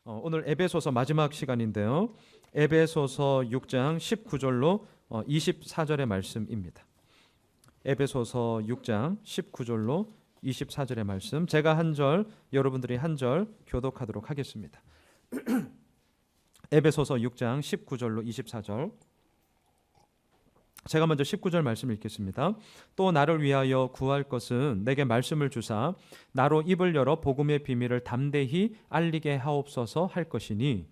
오늘 에베소서 마지막 시간인데요. 에베소서 6장 19절로 24절의 말씀입니다. 에베소서 6장 19절로 24절의 말씀, 제가 한 절, 여러분들이 한 절 교독하도록 하겠습니다. 에베소서 6장 19절로 24절, 제가 먼저 19절 말씀 읽겠습니다. 또 나를 위하여 구할 것은 내게 말씀을 주사 나로 입을 열어 복음의 비밀을 담대히 알리게 하옵소서 할 것이니,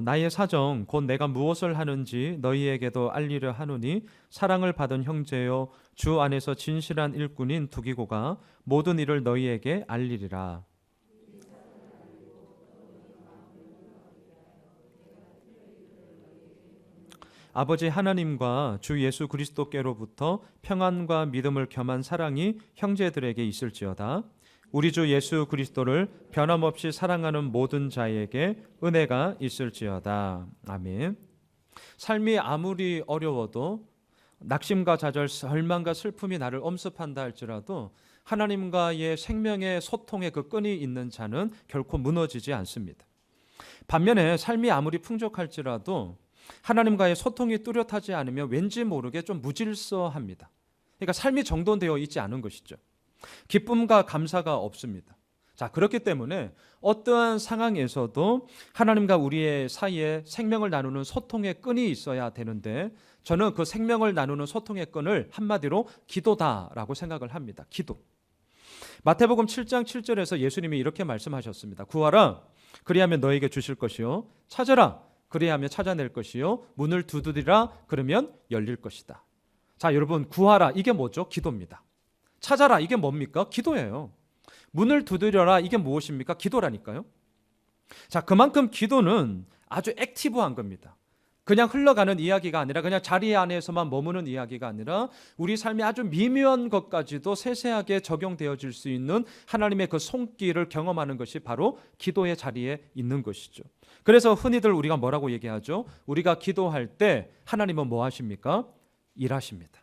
나의 사정 곧 내가 무엇을 하는지 너희에게도 알리려 하노니, 사랑을 받은 형제여 주 안에서 진실한 일꾼인 두기고가 모든 일을 너희에게 알리리라. 아버지 하나님과 주 예수 그리스도께로부터 평안과 믿음을 겸한 사랑이 형제들에게 있을지어다. 우리 주 예수 그리스도를 변함없이 사랑하는 모든 자에게 은혜가 있을지어다. 아멘. 삶이 아무리 어려워도, 낙심과 좌절, 절망과 슬픔이 나를 엄습한다 할지라도 하나님과의 생명의 소통의 그 끈이 있는 자는 결코 무너지지 않습니다. 반면에 삶이 아무리 풍족할지라도 하나님과의 소통이 뚜렷하지 않으면 왠지 모르게 좀 무질서합니다. 그러니까 삶이 정돈되어 있지 않은 것이죠. 기쁨과 감사가 없습니다. 자, 그렇기 때문에 어떠한 상황에서도 하나님과 우리의 사이에 생명을 나누는 소통의 끈이 있어야 되는데, 저는 그 생명을 나누는 소통의 끈을 한마디로 기도다라고 생각을 합니다. 기도. 마태복음 7장 7절에서 예수님이 이렇게 말씀하셨습니다. 구하라, 그리하면 너에게 주실 것이요. 찾아라, 그리하면 찾아낼 것이요. 문을 두드리라, 그러면 열릴 것이다. 자, 여러분, 구하라, 이게 뭐죠? 기도입니다. 찾아라, 이게 뭡니까? 기도예요. 문을 두드려라, 이게 무엇입니까? 기도라니까요. 자, 그만큼 기도는 아주 액티브한 겁니다. 그냥 흘러가는 이야기가 아니라, 그냥 자리 안에서만 머무는 이야기가 아니라 우리 삶의 아주 미묘한 것까지도 세세하게 적용되어질 수 있는 하나님의 그 손길을 경험하는 것이 바로 기도의 자리에 있는 것이죠. 그래서 흔히들 우리가 뭐라고 얘기하죠? 우리가 기도할 때 하나님은 뭐 하십니까? 일하십니다.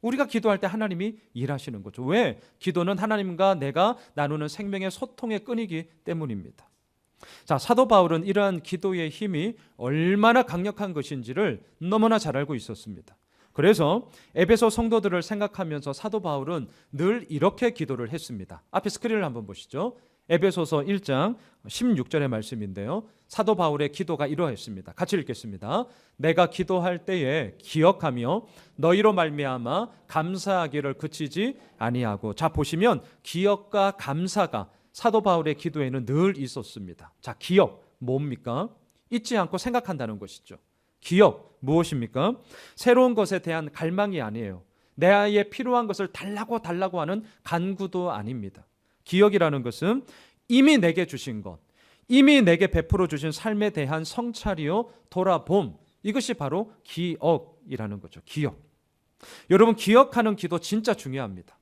우리가 기도할 때 하나님이 일하시는 거죠. 왜? 기도는 하나님과 내가 나누는 생명의 소통의 끈이기 때문입니다. 자, 사도 바울은 이러한 기도의 힘이 얼마나 강력한 것인지를 너무나 잘 알고 있었습니다. 그래서 에베소 성도들을 생각하면서 사도 바울은 늘 이렇게 기도를 했습니다. 앞에 스크린을 한번 보시죠. 에베소서 1장 16절의 말씀인데요. 사도 바울의 기도가 이러했습니다. 같이 읽겠습니다. 내가 기도할 때에 기억하며 너희로 말미암아 감사하기를 그치지 아니하고. 자, 보시면 기억과 감사가 사도 바울의 기도에는 늘 있었습니다. 자, 기억 뭡니까? 잊지 않고 생각한다는 것이죠. 기억 무엇입니까? 새로운 것에 대한 갈망이 아니에요. 내게 필요한 것을 달라고 하는 간구도 아닙니다. 기억이라는 것은 이미 내게 주신 것, 이미 내게 베풀어 주신 삶에 대한 성찰이요 돌아봄, 이것이 바로 기억이라는 거죠. 기억. 여러분, 기억하는 기도 진짜 중요합니다.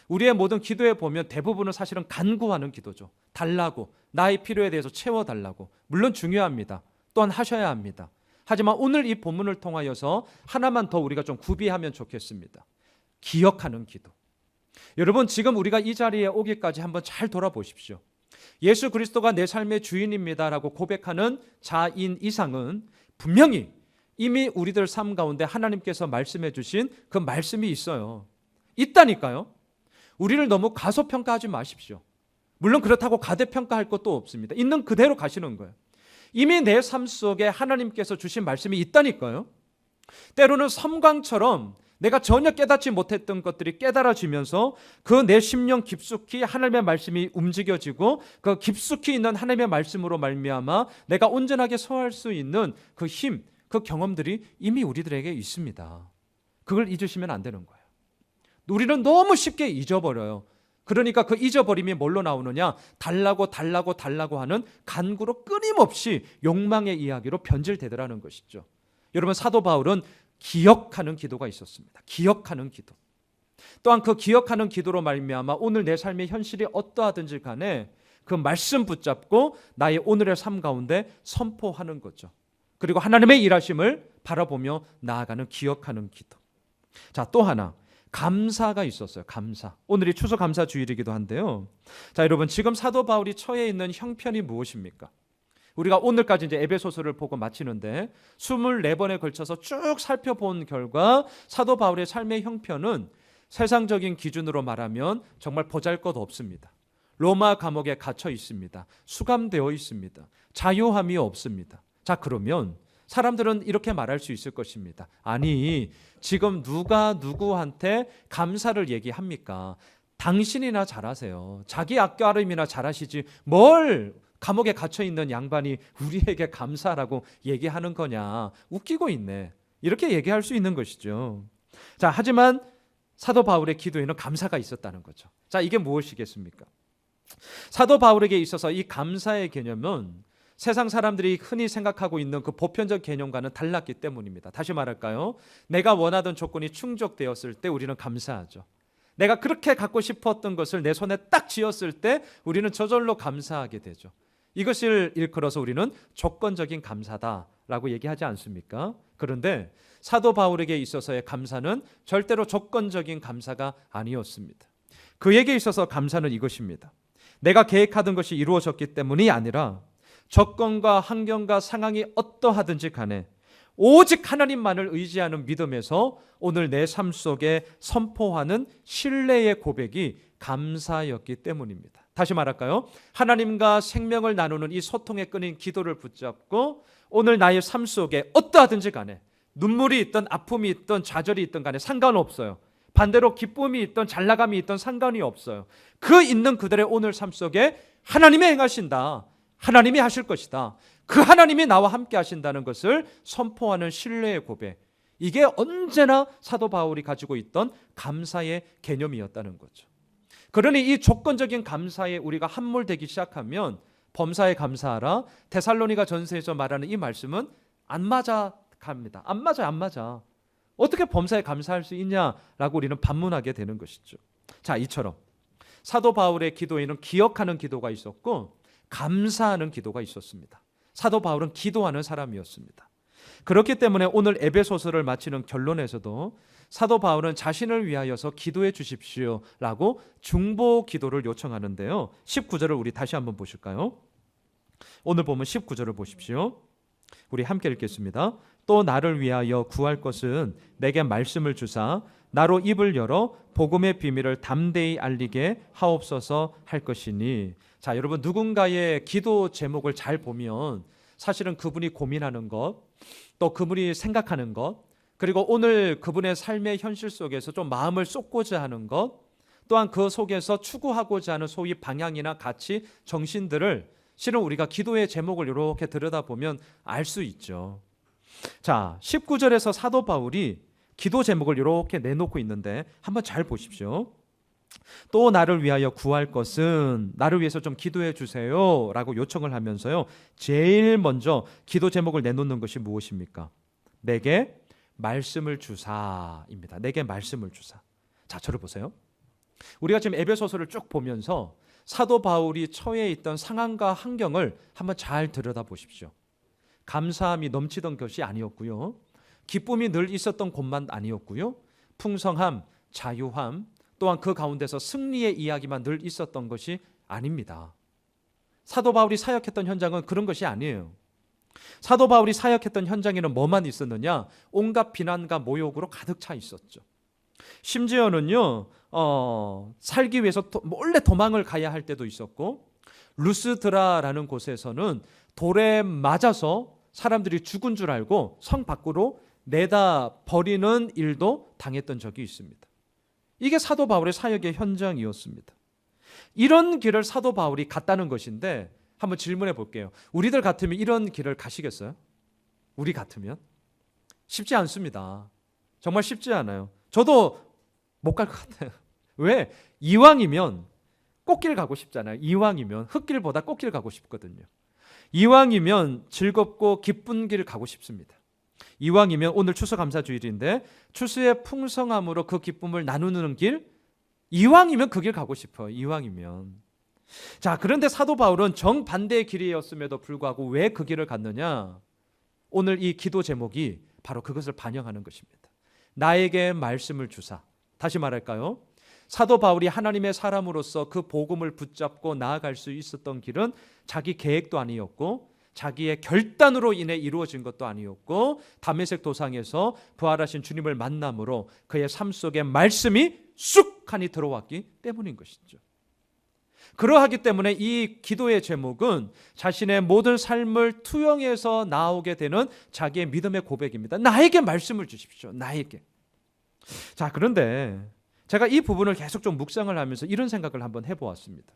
우리의 모든 기도에 보면 대부분은 사실은 간구하는 기도죠. 달라고, 나의 필요에 대해서 채워달라고. 물론 중요합니다. 또한 하셔야 합니다. 하지만 오늘 이 본문을 통하여서 하나만 더 우리가 좀 구비하면 좋겠습니다. 기억하는 기도. 여러분, 지금 우리가 이 자리에 오기까지 한번 잘 돌아보십시오. 예수 그리스도가 내 삶의 주인입니다라고 고백하는 자인 이상은 분명히 이미 우리들 삶 가운데 하나님께서 말씀해 주신 그 말씀이 있어요. 있다니까요. 우리를 너무 가소평가하지 마십시오. 물론 그렇다고 가대평가할 것도 없습니다. 있는 그대로 가시는 거예요. 이미 내 삶 속에 하나님께서 주신 말씀이 있다니까요. 때로는 섬광처럼 내가 전혀 깨닫지 못했던 것들이 깨달아지면서 그 내 심령 깊숙이 하나님의 말씀이 움직여지고, 그 깊숙이 있는 하나님의 말씀으로 말미암아 내가 온전하게 서할 수 있는 그 힘, 그 경험들이 이미 우리들에게 있습니다. 그걸 잊으시면 안 되는 거예요. 우리는 너무 쉽게 잊어버려요. 그러니까 그 잊어버림이 뭘로 나오느냐? 달라고 하는 간구로 끊임없이 욕망의 이야기로 변질되더라는 것이죠. 여러분, 사도 바울은 기억하는 기도가 있었습니다. 기억하는 기도. 또한 그 기억하는 기도로 말미암아 오늘 내 삶의 현실이 어떠하든지 간에 그 말씀 붙잡고 나의 오늘의 삶 가운데 선포하는 거죠. 그리고 하나님의 일하심을 바라보며 나아가는 기억하는 기도. 자, 또 하나 감사가 있었어요. 감사. 오늘이 추수감사 주일이기도 한데요. 자, 여러분 지금 사도 바울이 처해 있는 형편이 무엇입니까? 우리가 오늘까지 이제 에베소서를 보고 마치는데 24번에 걸쳐서 쭉 살펴본 결과 사도 바울의 삶의 형편은 세상적인 기준으로 말하면 정말 보잘것 없습니다. 로마 감옥에 갇혀 있습니다. 수감되어 있습니다. 자유함이 없습니다. 자, 그러면 사람들은 이렇게 말할 수 있을 것입니다. 아니, 지금 누가 누구한테 감사를 얘기합니까? 당신이나 잘하세요. 자기 앞가림이나 잘하시지 뭘 감옥에 갇혀있는 양반이 우리에게 감사라고 얘기하는 거냐. 웃기고 있네. 이렇게 얘기할 수 있는 것이죠. 자, 하지만 사도 바울의 기도에는 감사가 있었다는 거죠. 자, 이게 무엇이겠습니까? 사도 바울에게 있어서 이 감사의 개념은 세상 사람들이 흔히 생각하고 있는 그 보편적 개념과는 달랐기 때문입니다. 다시 말할까요? 내가 원하던 조건이 충족되었을 때 우리는 감사하죠. 내가 그렇게 갖고 싶었던 것을 내 손에 딱 쥐었을 때 우리는 저절로 감사하게 되죠. 이것을 일컬어서 우리는 조건적인 감사다라고 얘기하지 않습니까? 그런데 사도 바울에게 있어서의 감사는 절대로 조건적인 감사가 아니었습니다. 그에게 있어서 감사는 이것입니다. 내가 계획하던 것이 이루어졌기 때문이 아니라 조건과 환경과 상황이 어떠하든지 간에 오직 하나님만을 의지하는 믿음에서 오늘 내 삶 속에 선포하는 신뢰의 고백이 감사였기 때문입니다. 다시 말할까요? 하나님과 생명을 나누는 이 소통의 끈인 기도를 붙잡고 오늘 나의 삶 속에 어떠하든지 간에 눈물이 있든 아픔이 있든 좌절이 있든 간에 상관없어요. 반대로 기쁨이 있든 잘나감이 있든 상관이 없어요. 그 있는 그들의 오늘 삶 속에 하나님이 행하신다. 하나님이 하실 것이다. 그 하나님이 나와 함께 하신다는 것을 선포하는 신뢰의 고백. 이게 언제나 사도 바울이 가지고 있던 감사의 개념이었다는 거죠. 그러니 이 조건적인 감사에 우리가 함몰되기 시작하면 범사에 감사하라. 데살로니가 전서에서 말하는 이 말씀은 안 맞아 갑니다. 안 맞아. 어떻게 범사에 감사할 수 있냐라고 우리는 반문하게 되는 것이죠. 자, 이처럼 사도 바울의 기도에는 기억하는 기도가 있었고 감사하는 기도가 있었습니다. 사도 바울은 기도하는 사람이었습니다. 그렇기 때문에 오늘 에베소서를 마치는 결론에서도 사도 바울은 자신을 위하여서 기도해 주십시오라고 중보 기도를 요청하는데요. 19절을 우리 다시 한번 보실까요? 오늘 보면 19절을 보십시오. 우리 함께 읽겠습니다. 또 나를 위하여 구할 것은 내게 말씀을 주사 나로 입을 열어 복음의 비밀을 담대히 알리게 하옵소서 할 것이니. 자, 여러분 누군가의 기도 제목을 잘 보면 사실은 그분이 고민하는 것, 또 그분이 생각하는 것, 그리고 오늘 그분의 삶의 현실 속에서 좀 마음을 쏟고자 하는 것, 또한 그 속에서 추구하고자 하는 소위 방향이나 가치, 정신들을 실은 우리가 기도의 제목을 이렇게 들여다보면 알 수 있죠. 자, 19절에서 사도 바울이 기도 제목을 이렇게 내놓고 있는데 한번 잘 보십시오. 또 나를 위하여 구할 것은 나를 위해서 좀 기도해 주세요 라고 요청을 하면서요, 제일 먼저 기도 제목을 내놓는 것이 무엇입니까? 내게 말씀을 주사입니다. 내게 말씀을 주사. 자, 저를 보세요. 우리가 지금 에베소서를 쭉 보면서 사도 바울이 처해 있던 상황과 환경을 한번 잘 들여다보십시오. 감사함이 넘치던 것이 아니었고요, 기쁨이 늘 있었던 곳만 아니었고요, 풍성함, 자유함, 또한 그 가운데서 승리의 이야기만 늘 있었던 것이 아닙니다. 사도 바울이 사역했던 현장은 그런 것이 아니에요. 사도 바울이 사역했던 현장에는 뭐만 있었느냐? 온갖 비난과 모욕으로 가득 차 있었죠. 심지어는요, 살기 위해서 몰래 도망을 가야 할 때도 있었고, 루스드라라는 곳에서는 돌에 맞아서 사람들이 죽은 줄 알고 성 밖으로 내다 버리는 일도 당했던 적이 있습니다. 이게 사도 바울의 사역의 현장이었습니다. 이런 길을 사도 바울이 갔다는 것인데 한번 질문해 볼게요. 우리들 같으면 이런 길을 가시겠어요? 우리 같으면? 쉽지 않습니다. 정말 쉽지 않아요. 저도 못 갈 것 같아요. 왜? 이왕이면 꽃길 가고 싶잖아요. 이왕이면 흙길보다 꽃길 가고 싶거든요. 이왕이면 즐겁고 기쁜 길 가고 싶습니다. 이왕이면 오늘 추수감사주일인데 추수의 풍성함으로 그 기쁨을 나누는 길, 이왕이면 그 길 가고 싶어요. 이왕이면. 자, 그런데 사도 바울은 정반대의 길이었음에도 불구하고 왜 그 길을 갔느냐? 오늘 이 기도 제목이 바로 그것을 반영하는 것입니다. 나에게 말씀을 주사. 다시 말할까요? 사도 바울이 하나님의 사람으로서 그 복음을 붙잡고 나아갈 수 있었던 길은 자기 계획도 아니었고 자기의 결단으로 인해 이루어진 것도 아니었고 다메섹 도상에서 부활하신 주님을 만남으로 그의 삶 속에 말씀이 쑥하니 들어왔기 때문인 것이죠. 그러하기 때문에 이 기도의 제목은 자신의 모든 삶을 투영해서 나오게 되는 자기의 믿음의 고백입니다. 나에게 말씀을 주십시오. 나에게. 자, 그런데 제가 이 부분을 계속 좀 묵상을 하면서 이런 생각을 한번 해보았습니다.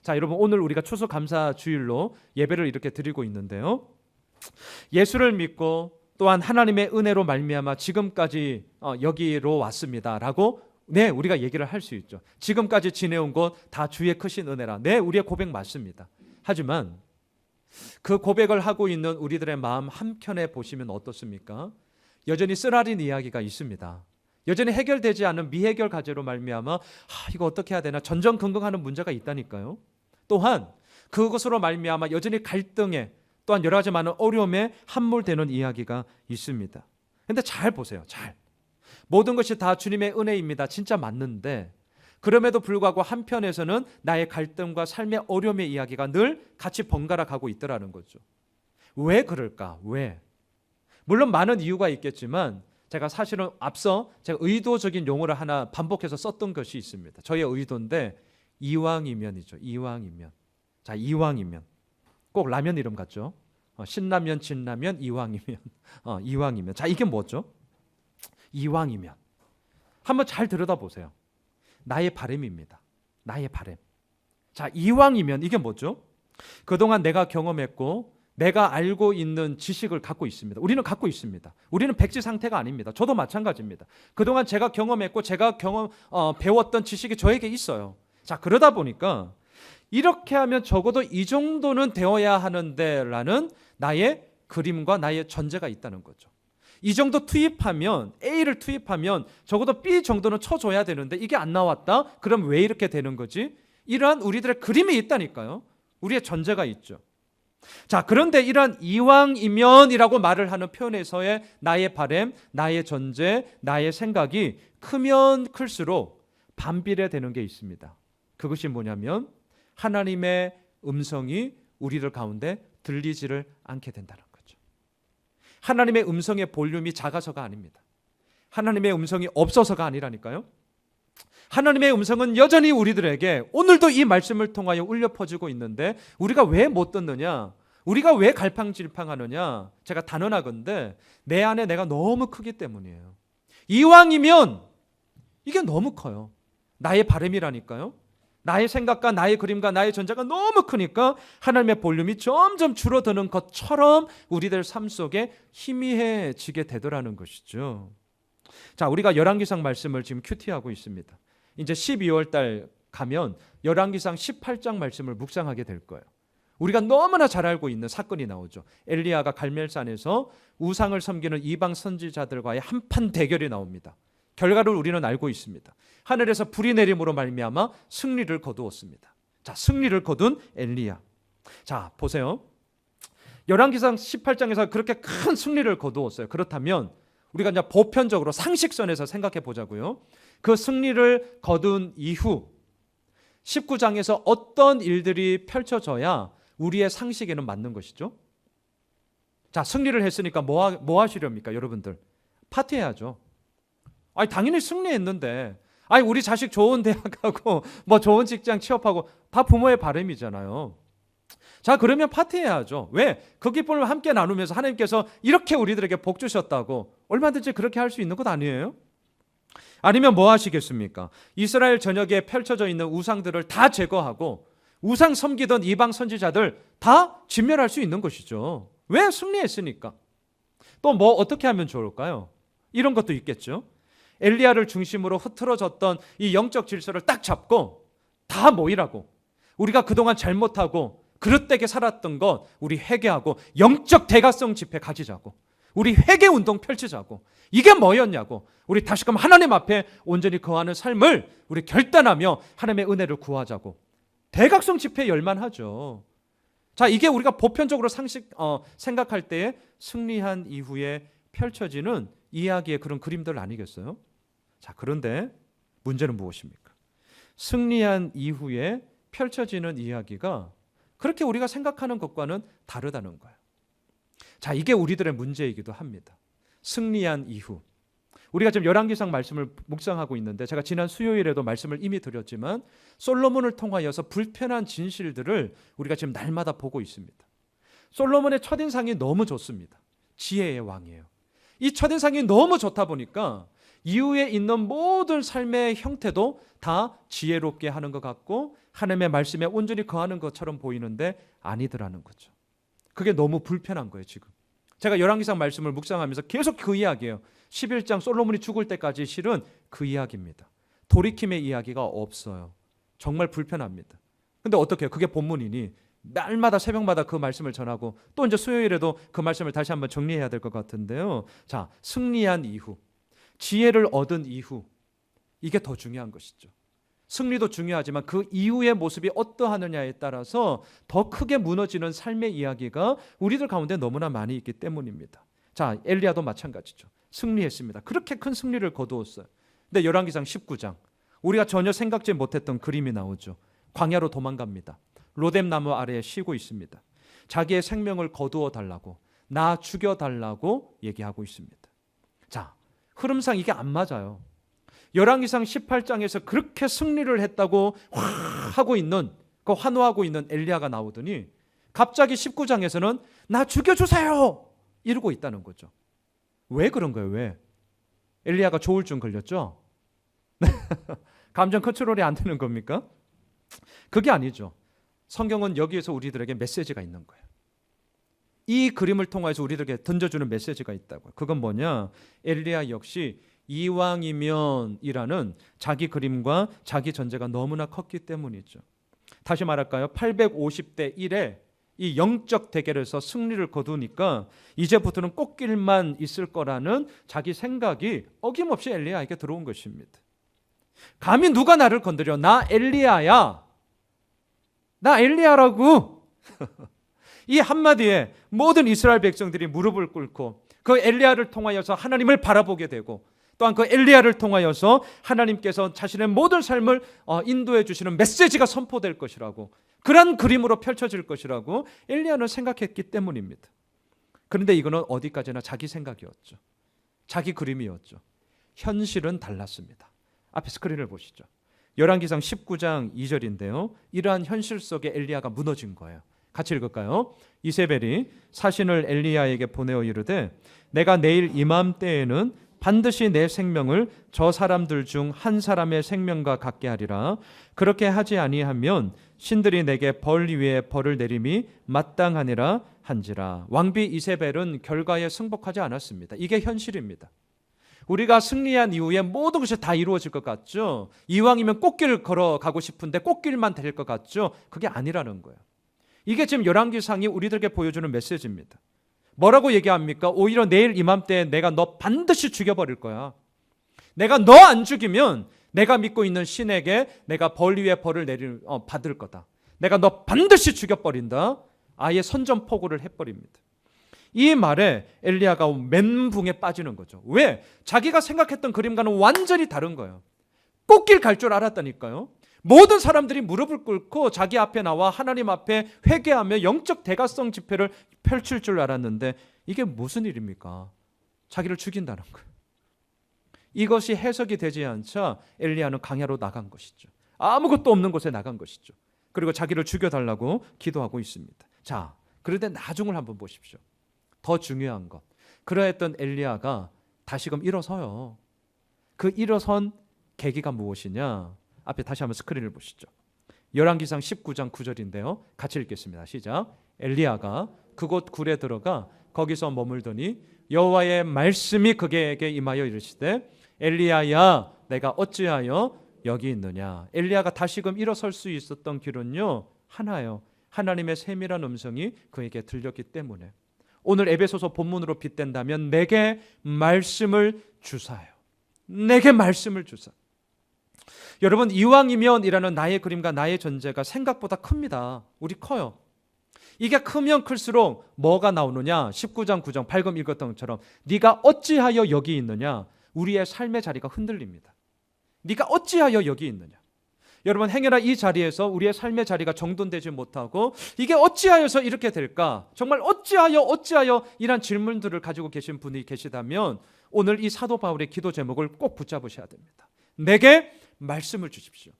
자, 여러분, 오늘 우리가 추수감사 주일로 예배를 이렇게 드리고 있는데요. 예수를 믿고 또한 하나님의 은혜로 말미암아 지금까지 여기로 왔습니다라고 우리가 얘기를 할 수 있죠. 지금까지 지내온 것 다 주의 크신 은혜라. 우리의 고백 맞습니다. 하지만 그 고백을 하고 있는 우리들의 마음 한켠에 보시면 어떻습니까? 여전히 쓰라린 이야기가 있습니다. 여전히 해결되지 않은 미해결 과제로 말미암아 이거 어떻게 해야 되나 전전긍긍하는 문제가 있다니까요. 또한 그것으로 말미암아 여전히 갈등에 또한 여러 가지 많은 어려움에 함몰되는 이야기가 있습니다. 그런데 잘 보세요. 모든 것이 다 주님의 은혜입니다. 진짜 맞는데 그럼에도 불구하고 한편에서는 나의 갈등과 삶의 어려움의 이야기가 늘 같이 번갈아 가고 있더라는 거죠. 왜 그럴까? 왜? 물론 많은 이유가 있겠지만 제가 사실은 앞서 제가 의도적인 용어를 하나 반복해서 썼던 것이 있습니다. 저의 의도인데 이왕이면이죠. 이왕이면. 자, 이왕이면. 꼭 라면 이름 같죠? 신라면, 진라면, 이왕이면. 이왕이면. 자, 이게 뭐죠? 이왕이면. 한번 잘 들여다보세요. 나의 바람입니다. 나의 바람. 자, 이왕이면 이게 뭐죠? 그동안 내가 경험했고 내가 알고 있는 지식을 갖고 있습니다. 우리는 갖고 있습니다. 우리는 백지 상태가 아닙니다. 저도 마찬가지입니다. 그동안 제가 경험했고 제가 배웠던 지식이 저에게 있어요. 자, 그러다 보니까 이렇게 하면 적어도 이 정도는 되어야 하는데 라는 나의 그림과 나의 전제가 있다는 거죠. 이 정도 투입하면 A를 투입하면 적어도 B 정도는 쳐줘야 되는데 이게 안 나왔다? 그럼 왜 이렇게 되는 거지? 이러한 우리들의 그림이 있다니까요. 우리의 전제가 있죠. 자, 그런데 이러한 이왕이면이라고 말을 하는 표현에서의 나의 바람, 나의 전제, 나의 생각이 크면 클수록 반비례되는 게 있습니다. 그것이 뭐냐면 하나님의 음성이 우리들 가운데 들리지를 않게 된다는 거죠. 하나님의 음성의 볼륨이 작아서가 아닙니다. 하나님의 음성이 없어서가 아니라니까요. 하나님의 음성은 여전히 우리들에게 오늘도 이 말씀을 통하여 울려 퍼지고 있는데 우리가 왜 못 듣느냐? 우리가 왜 갈팡질팡하느냐? 제가 단언하건대 내 안에 내가 너무 크기 때문이에요. 이왕이면 이게 너무 커요. 나의 바람이라니까요. 나의 생각과 나의 그림과 나의 전제가 너무 크니까 하나님의 볼륨이 점점 줄어드는 것처럼 우리들 삶 속에 희미해지게 되더라는 것이죠. 자, 우리가 열왕기상 말씀을 지금 큐티하고 있습니다. 이제 12월 달 가면 열왕기상 18장 말씀을 묵상하게 될 거예요. 우리가 너무나 잘 알고 있는 사건이 나오죠. 엘리야가 갈멜산에서 우상을 섬기는 이방 선지자들과의 한판 대결이 나옵니다. 결과를 우리는 알고 있습니다. 하늘에서 불이 내림으로 말미암아 승리를 거두었습니다. 자, 승리를 거둔 엘리야. 자, 보세요. 열왕기상 18장에서 그렇게 큰 승리를 거두었어요. 그렇다면 우리가 이제 보편적으로 상식선에서 생각해 보자고요. 그 승리를 거둔 이후 19장에서 어떤 일들이 펼쳐져야 우리의 상식에는 맞는 것이죠? 자, 승리를 했으니까 뭐 하시렵니까, 여러분들? 파티해야죠. 아니, 당연히 승리했는데, 아니, 우리 자식 좋은 대학 가고, 뭐 좋은 직장 취업하고, 다 부모의 바람이잖아요. 자, 그러면 파티해야죠. 왜? 그 기쁨을 함께 나누면서 하나님께서 이렇게 우리들에게 복 주셨다고 얼마든지 그렇게 할 수 있는 것 아니에요? 아니면 뭐 하시겠습니까? 이스라엘 전역에 펼쳐져 있는 우상들을 다 제거하고 우상 섬기던 이방 선지자들 다 진멸할 수 있는 것이죠. 왜? 승리했으니까. 또 뭐 어떻게 하면 좋을까요? 이런 것도 있겠죠. 엘리야를 중심으로 흐트러졌던 이 영적 질서를 딱 잡고 다 모이라고. 우리가 그동안 잘못하고 그릇되게 살았던 것 우리 회개하고 영적 대가성 집회 가지자고. 우리 회개 운동 펼치자고. 이게 뭐였냐고. 우리 다시금 하나님 앞에 온전히 거하는 삶을 우리 결단하며 하나님의 은혜를 구하자고. 대각성 집회에 열만하죠. 자, 이게 우리가 보편적으로 생각할 때에 승리한 이후에 펼쳐지는 이야기의 그런 그림들 아니겠어요? 자, 그런데 문제는 무엇입니까? 승리한 이후에 펼쳐지는 이야기가 그렇게 우리가 생각하는 것과는 다르다는 거예요. 자, 이게 우리들의 문제이기도 합니다. 승리한 이후. 우리가 지금 열왕기상 말씀을 묵상하고 있는데 제가 지난 수요일에도 말씀을 이미 드렸지만 솔로몬을 통하여서 불편한 진실들을 우리가 지금 날마다 보고 있습니다. 솔로몬의 첫인상이 너무 좋습니다. 지혜의 왕이에요. 이 첫인상이 너무 좋다 보니까 이후에 있는 모든 삶의 형태도 다 지혜롭게 하는 것 같고 하나님의 말씀에 온전히 거하는 것처럼 보이는데 아니더라는 거죠. 그게 너무 불편한 거예요. 지금 제가 열왕기상 말씀을 묵상하면서 계속 그 이야기예요. 11장 솔로몬이 죽을 때까지 실은 그 이야기입니다. 돌이킴의 이야기가 없어요. 정말 불편합니다. 근데 어떻게 해요? 그게 본문이니 날마다 새벽마다 그 말씀을 전하고 또 이제 수요일에도 그 말씀을 다시 한번 정리해야 될 것 같은데요. 자, 승리한 이후, 지혜를 얻은 이후, 이게 더 중요한 것이죠. 승리도 중요하지만 그 이후의 모습이 어떠하느냐에 따라서 더 크게 무너지는 삶의 이야기가 우리들 가운데 너무나 많이 있기 때문입니다. 자, 엘리야도 마찬가지죠. 승리했습니다. 그렇게 큰 승리를 거두었어요. 근데 열왕기상 19장 우리가 전혀 생각지 못했던 그림이 나오죠. 광야로 도망갑니다. 로뎀나무 아래에 쉬고 있습니다. 자기의 생명을 거두어 달라고, 나 죽여 달라고 얘기하고 있습니다. 자, 흐름상 이게 안 맞아요. 열왕기상 18장에서 그렇게 승리를 했다고 하고 있는, 그 환호하고 있는 엘리야가 나오더니 갑자기 19장에서는 나 죽여주세요 이러고 있다는 거죠. 왜 그런 거예요? 왜? 엘리야가 조울증 걸렸죠? 감정 컨트롤이 안 되는 겁니까? 그게 아니죠. 성경은 여기에서 우리들에게 메시지가 있는 거예요. 이 그림을 통해서 우리들에게 던져주는 메시지가 있다고요. 그건 뭐냐? 엘리야 역시 이왕이면이라는 자기 그림과 자기 전제가 너무나 컸기 때문이죠. 다시 말할까요? 850대 1에 이 영적 대결에서 승리를 거두니까 이제부터는 꽃길만 있을 거라는 자기 생각이 어김없이 엘리야에게 들어온 것입니다. 감히 누가 나를 건드려? 나 엘리야야. 나 엘리야라고. 이 한마디에 모든 이스라엘 백성들이 무릎을 꿇고 그 엘리야를 통하여서 하나님을 바라보게 되고 또한 그 엘리야를 통하여서 하나님께서 자신의 모든 삶을 인도해 주시는 메시지가 선포될 것이라고, 그런 그림으로 펼쳐질 것이라고 엘리야는 생각했기 때문입니다. 그런데 이거는 어디까지나 자기 생각이었죠. 자기 그림이었죠. 현실은 달랐습니다. 앞에 스크린을 보시죠. 열왕기상 19장 2절인데요. 이러한 현실 속에 엘리야가 무너진 거예요. 같이 읽을까요? 이세벨이 사신을 엘리야에게 보내어 이르되 내가 내일 이맘때에는 반드시 내 생명을 저 사람들 중 한 사람의 생명과 같게 하리라. 그렇게 하지 아니하면 신들이 내게 벌 위에 벌을 내림이 마땅하니라 한지라. 왕비 이세벨은 결과에 승복하지 않았습니다. 이게 현실입니다. 우리가 승리한 이후에 모든 것이 다 이루어질 것 같죠? 이왕이면 꽃길을 걸어가고 싶은데 꽃길만 될 것 같죠? 그게 아니라는 거예요. 이게 지금 열왕기상이 우리들에게 보여주는 메시지입니다. 뭐라고 얘기합니까? 오히려 내일 이맘때에 내가 너 반드시 죽여버릴 거야. 내가 너 안 죽이면 내가 믿고 있는 신에게 내가 벌 위에 벌을 받을 거다. 내가 너 반드시 죽여버린다. 아예 선전포고를 해버립니다. 이 말에 엘리야가 멘붕에 빠지는 거죠. 왜? 자기가 생각했던 그림과는 완전히 다른 거예요. 꽃길 갈 줄 알았다니까요. 모든 사람들이 무릎을 꿇고 자기 앞에 나와 하나님 앞에 회개하며 영적 대가성 집회를 펼칠 줄 알았는데 이게 무슨 일입니까? 자기를 죽인다는 거예요. 이것이 해석이 되지 않자 엘리야는 광야로 나간 것이죠. 아무것도 없는 곳에 나간 것이죠. 그리고 자기를 죽여달라고 기도하고 있습니다. 자, 그런데 나중을 한번 보십시오. 더 중요한 것. 그러했던 엘리야가 다시금 일어서요. 그 일어선 계기가 무엇이냐? 앞에 다시 한번 스크린을 보시죠. 열왕기상 19장 9절인데요. 같이 읽겠습니다. 시작. 엘리야가 그곳 굴에 들어가 거기서 머물더니 여호와의 말씀이 그에게 임하여 이르시되 엘리야야 내가 어찌하여 여기 있느냐. 엘리야가 다시금 일어설 수 있었던 길은요 하나요. 하나님의 세밀한 음성이 그에게 들렸기 때문에. 오늘 에베소서 본문으로 빗댄다면 내게 말씀을 주사요. 내게 말씀을 주사. 여러분 이왕이면이라는 나의 그림과 나의 전제가 생각보다 큽니다. 우리 커요. 이게 크면 클수록 뭐가 나오느냐? 19장 9장 방금 읽었던 것처럼 네가 어찌하여 여기 있느냐? 우리의 삶의 자리가 흔들립니다. 네가 어찌하여 여기 있느냐? 여러분, 행여나 이 자리에서 우리의 삶의 자리가 정돈되지 못하고 이게 어찌하여서 이렇게 될까? 정말 어찌하여 이런 질문들을 가지고 계신 분이 계시다면 오늘 이 사도 바울의 기도 제목을 꼭 붙잡으셔야 됩니다. 내게 말씀을 주십시오.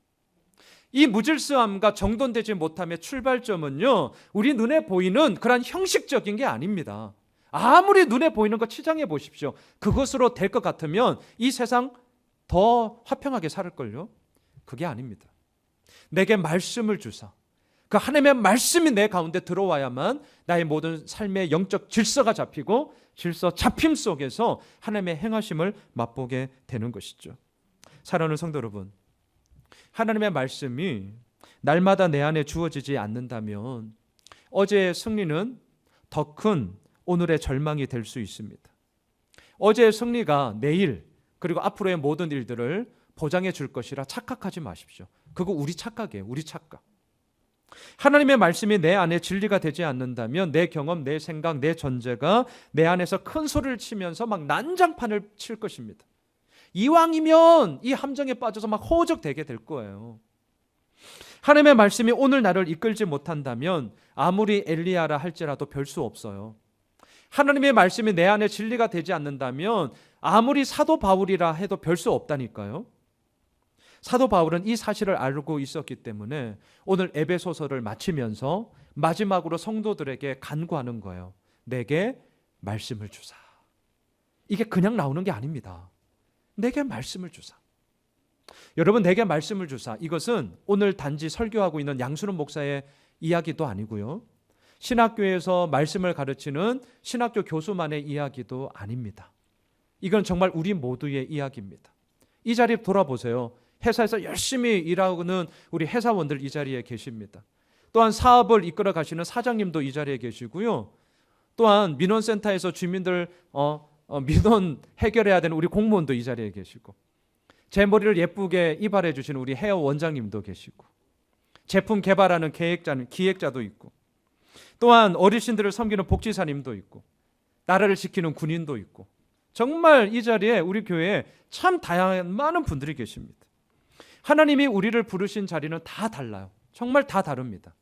이 무질서함과 정돈되지 못함의 출발점은요, 우리 눈에 보이는 그런 형식적인 게 아닙니다. 아무리 눈에 보이는 거 치장해 보십시오. 그것으로 될 것 같으면 이 세상 더 화평하게 살을걸요? 그게 아닙니다. 내게 말씀을 주사, 그 하나님의 말씀이 내 가운데 들어와야만 나의 모든 삶의 영적 질서가 잡히고 질서 잡힘 속에서 하나님의 행하심을 맛보게 되는 것이죠. 사랑하는 성도 여러분, 하나님의 말씀이 날마다 내 안에 주어지지 않는다면 어제의 승리는 더 큰 오늘의 절망이 될 수 있습니다. 어제의 승리가 내일 그리고 앞으로의 모든 일들을 보장해 줄 것이라 착각하지 마십시오. 그거 우리 착각이에요. 우리 착각. 하나님의 말씀이 내 안에 진리가 되지 않는다면 내 경험, 내 생각, 내 전제가 내 안에서 큰 소리를 치면서 막 난장판을 칠 것입니다. 이왕이면 이 함정에 빠져서 막 허우적대게 될 거예요. 하나님의 말씀이 오늘 나를 이끌지 못한다면 아무리 엘리야라 할지라도 별 수 없어요. 하나님의 말씀이 내 안에 진리가 되지 않는다면 아무리 사도 바울이라 해도 별 수 없다니까요. 사도 바울은 이 사실을 알고 있었기 때문에 오늘 에베소서를 마치면서 마지막으로 성도들에게 간구하는 거예요. 내게 말씀을 주사. 이게 그냥 나오는 게 아닙니다. 내게 말씀을 주사. 여러분, 내게 말씀을 주사. 이것은 오늘 단지 설교하고 있는 양순원 목사의 이야기도 아니고요. 신학교에서 말씀을 가르치는 신학교 교수만의 이야기도 아닙니다. 이건 정말 우리 모두의 이야기입니다. 이 자리에 돌아보세요. 회사에서 열심히 일하는 우리 회사원들 이 자리에 계십니다. 또한 사업을 이끌어 가시는 사장님도 이 자리에 계시고요. 또한 민원센터에서 주민들 민원 해결해야 되는 우리 공무원도 이 자리에 계시고, 제 머리를 예쁘게 이발해 주시는 우리 헤어 원장님도 계시고, 제품 개발하는 기획자도 있고, 또한 어르신들을 섬기는 복지사님도 있고, 나라를 지키는 군인도 있고, 정말 이 자리에 우리 교회에 참 다양한 많은 분들이 계십니다. 하나님이 우리를 부르신 자리는 다 달라요. 정말 다 다릅니다.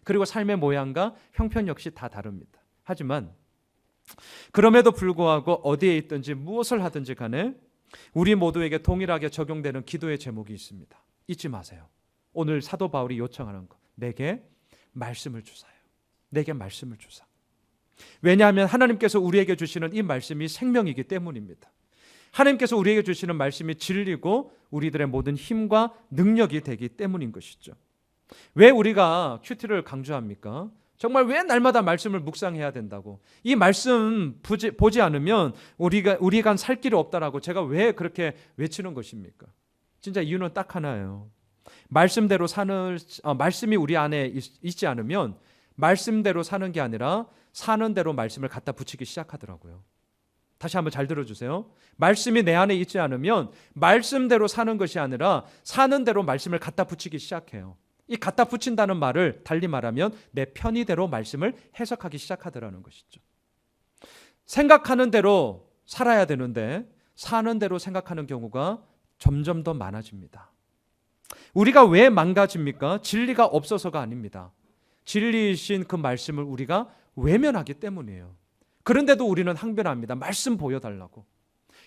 그리고 삶의 모양과 형편 역시 다 다릅니다. 하지만 그럼에도 불구하고 어디에 있든지 무엇을 하든지 간에 우리 모두에게 동일하게 적용되는 기도의 제목이 있습니다. 잊지 마세요. 오늘 사도 바울이 요청하는 것, 내게 말씀을 주사요. 내게 말씀을 주사. 왜냐하면 하나님께서 우리에게 주시는 이 말씀이 생명이기 때문입니다. 하나님께서 우리에게 주시는 말씀이 진리고 우리들의 모든 힘과 능력이 되기 때문인 것이죠. 왜 우리가 큐티를 강조합니까? 정말 왜 날마다 말씀을 묵상해야 된다고? 이 말씀 보지 않으면 우리가 살 길이 없다라고 제가 왜 그렇게 외치는 것입니까? 진짜 이유는 딱 하나예요. 말씀이 우리 안에 있지 않으면 말씀대로 사는 게 아니라 사는 대로 말씀을 갖다 붙이기 시작하더라고요. 다시 한번 잘 들어주세요. 말씀이 내 안에 있지 않으면 말씀대로 사는 것이 아니라 사는 대로 말씀을 갖다 붙이기 시작해요. 이 갖다 붙인다는 말을 달리 말하면 내 편의대로 말씀을 해석하기 시작하더라는 것이죠. 생각하는 대로 살아야 되는데 사는 대로 생각하는 경우가 점점 더 많아집니다. 우리가 왜 망가집니까? 진리가 없어서가 아닙니다. 진리이신 그 말씀을 우리가 외면하기 때문이에요. 그런데도 우리는 항변합니다. 말씀 보여달라고.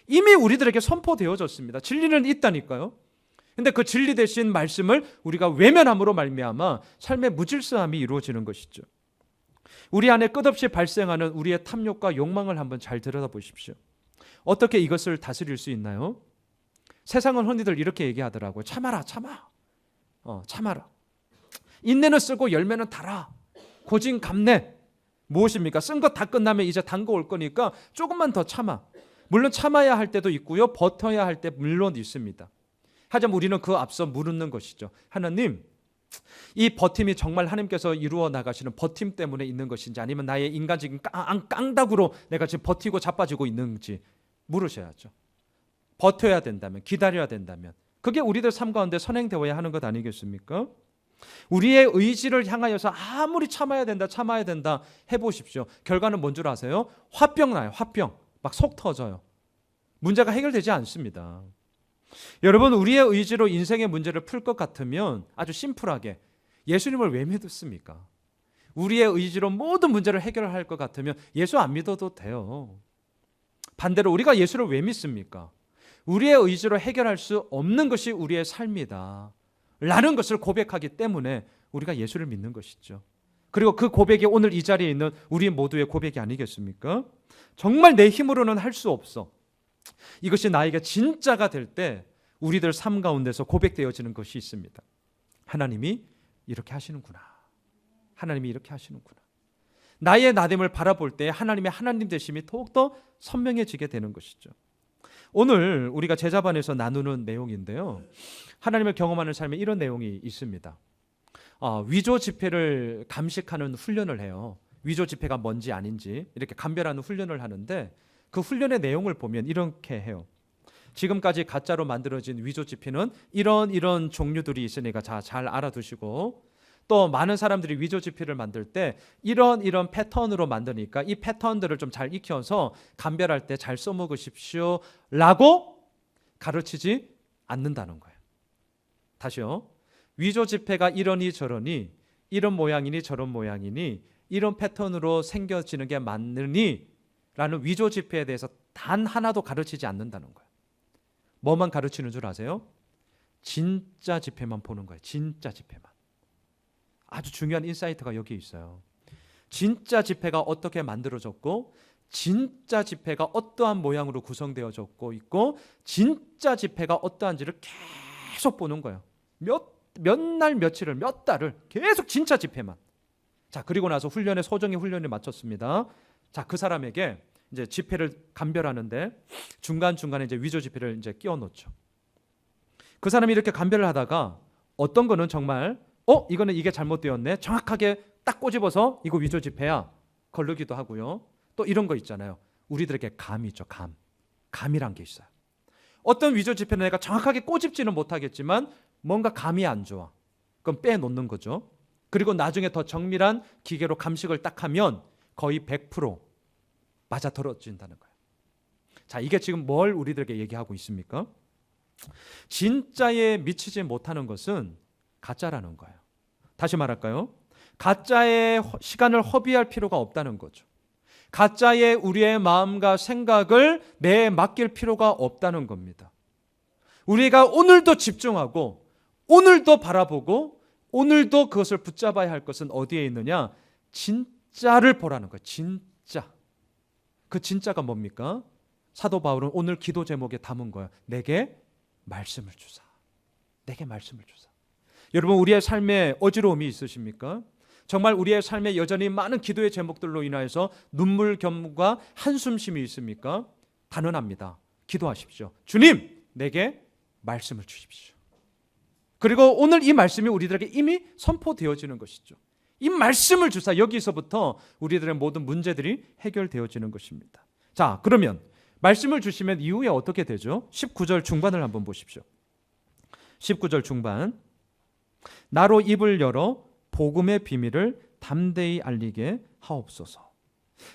이미 우리들에게 선포되어졌습니다. 진리는 있다니까요. 근데 그 진리 되신 말씀을 우리가 외면함으로 말미암아 삶의 무질서함이 이루어지는 것이죠. 우리 안에 끝없이 발생하는 우리의 탐욕과 욕망을 한번 잘 들여다보십시오. 어떻게 이것을 다스릴 수 있나요? 세상은 흔히들 이렇게 얘기하더라고요. 참아라. 참아라. 인내는 쓰고 열매는 달아. 고진감래. 무엇입니까? 쓴 것 다 끝나면 이제 단 거 올 거니까 조금만 더 참아. 물론 참아야 할 때도 있고요. 버텨야 할 때 물론 있습니다. 하지만 우리는 그 앞서 묻는 것이죠. 하나님, 이 버팀이 정말 하나님께서 이루어 나가시는 버팀 때문에 있는 것인지 아니면 나의 인간적인 깡다구로 내가 지금 버티고 자빠지고 있는지 물으셔야죠. 버텨야 된다면, 기다려야 된다면 그게 우리들 삶 가운데 선행되어야 하는 것 아니겠습니까? 우리의 의지를 향하여서 아무리 참아야 된다 해보십시오. 결과는 뭔 줄 아세요? 화병 나요. 화병. 막 속 터져요. 문제가 해결되지 않습니다. 여러분, 우리의 의지로 인생의 문제를 풀 것 같으면 아주 심플하게 예수님을 왜 믿습니까? 우리의 의지로 모든 문제를 해결할 것 같으면 예수 안 믿어도 돼요. 반대로 우리가 예수를 왜 믿습니까? 우리의 의지로 해결할 수 없는 것이 우리의 삶이다 라는 것을 고백하기 때문에 우리가 예수를 믿는 것이죠. 그리고 그 고백이 오늘 이 자리에 있는 우리 모두의 고백이 아니겠습니까? 정말 내 힘으로는 할 수 없어. 이것이 나에게 진짜가 될 때 우리들 삶 가운데서 고백되어지는 것이 있습니다. 하나님이 이렇게 하시는구나. 하나님이 이렇게 하시는구나. 나의 나됨을 바라볼 때 하나님의 하나님 되심이 더욱더 선명해지게 되는 것이죠. 오늘 우리가 제자반에서 나누는 내용인데요, 하나님을 경험하는 삶에 이런 내용이 있습니다. 위조 지폐를 감식하는 훈련을 해요. 위조 지폐가 뭔지 아닌지 이렇게 감별하는 훈련을 하는데, 그 훈련의 내용을 보면 이렇게 해요. 지금까지 가짜로 만들어진 위조 지폐는 이런 종류들이 있으니까 잘 알아두시고, 또 많은 사람들이 위조 지폐를 만들 때 이런 패턴으로 만드니까 이 패턴들을 좀 잘 익혀서 감별할 때 잘 써먹으십시오 라고 가르치지 않는다는 거예요. 다시요. 위조 지폐가 이러니 저러니, 이런 모양이니 저런 모양이니, 이런 패턴으로 생겨지는 게 맞느니 라는 위조 지폐에 대해서 단 하나도 가르치지 않는다는 거예요. 뭐만 가르치는 줄 아세요? 진짜 지폐만 보는 거예요. 진짜 지폐만. 아주 중요한 인사이트가 여기 있어요. 진짜 지폐가 어떻게 만들어졌고, 진짜 지폐가 어떠한 모양으로 구성되어졌고 있고, 진짜 지폐가 어떠한지를 계속 보는 거예요. 몇 날 며칠을, 몇 달을 계속 진짜 지폐만. 자, 그리고 나서 소정의 훈련을 마쳤습니다. 자, 그 사람에게 이제 지폐를 감별하는데 중간중간에 이제 위조 지폐를 이제 끼워 넣죠. 그 사람이 이렇게 감별을 하다가 어떤 거는 정말 이거는 이게 잘못되었네, 정확하게 딱 꼬집어서 이거 위조 지폐야 걸르기도 하고요. 또 이런 거 있잖아요. 우리들에게 감이 있죠. 감이란 게 있어요. 어떤 위조 지폐는 내가 정확하게 꼬집지는 못하겠지만 뭔가 감이 안 좋아. 그럼 빼놓는 거죠. 그리고 나중에 더 정밀한 기계로 감식을 딱 하면 거의 100% 맞아떨어진다는 거예요. 자, 이게 지금 뭘 우리들에게 얘기하고 있습니까? 진짜에 미치지 못하는 것은 가짜라는 거예요. 다시 말할까요? 가짜에 시간을 허비할 필요가 없다는 거죠. 가짜에 우리의 마음과 생각을 맡길 필요가 없다는 겁니다. 우리가 오늘도 집중하고 오늘도 바라보고 오늘도 그것을 붙잡아야 할 것은 어디에 있느냐? 진짜를 보라는 거예요. 진짜. 그 진짜가 뭡니까? 사도 바울은 오늘 기도 제목에 담은 거예요. 내게 말씀을 주사. 내게 말씀을 주사. 여러분, 우리의 삶에 어지러움이 있으십니까? 정말 우리의 삶에 여전히 많은 기도의 제목들로 인하여서 눈물 겸과 한숨심이 있습니까? 단언합니다. 기도하십시오. 주님, 내게 말씀을 주십시오. 그리고 오늘 이 말씀이 우리들에게 이미 선포되어지는 것이죠. 이 말씀을 주사 여기서부터 우리들의 모든 문제들이 해결되어지는 것입니다. 자, 그러면 말씀을 주시면 이후에 어떻게 되죠? 19절 중반을 한번 보십시오. 19절 중반. 나로 입을 열어 복음의 비밀을 담대히 알리게 하옵소서.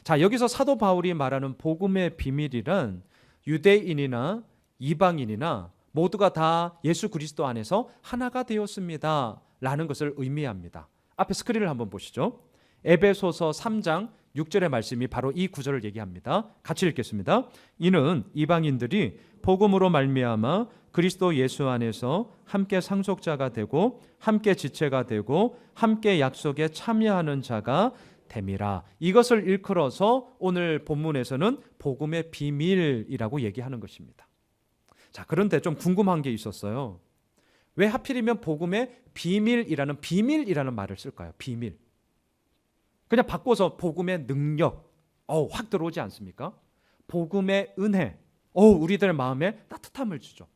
자, 여기서 사도 바울이 말하는 복음의 비밀이란 유대인이나 이방인이나 모두가 다 예수 그리스도 안에서 하나가 되었습니다 라는 것을 의미합니다. 앞에 스크린을 한번 보시죠. 에베소서 3장 6절의 말씀이 바로 이 구절을 얘기합니다. 같이 읽겠습니다. 이는 이방인들이 복음으로 말미암아 그리스도 예수 안에서 함께 상속자가 되고 함께 지체가 되고 함께 약속에 참여하는 자가 됨이라. 이것을 일컬어서 오늘 본문에서는 복음의 비밀이라고 얘기하는 것입니다. 자, 그런데 좀 궁금한 게 있었어요. 왜 하필이면 복음의 비밀이라는 말을 쓸까요? 비밀. 그냥 바꿔서 복음의 능력, 확 들어오지 않습니까? 복음의 은혜, 우리들 마음에 따뜻함을 주죠.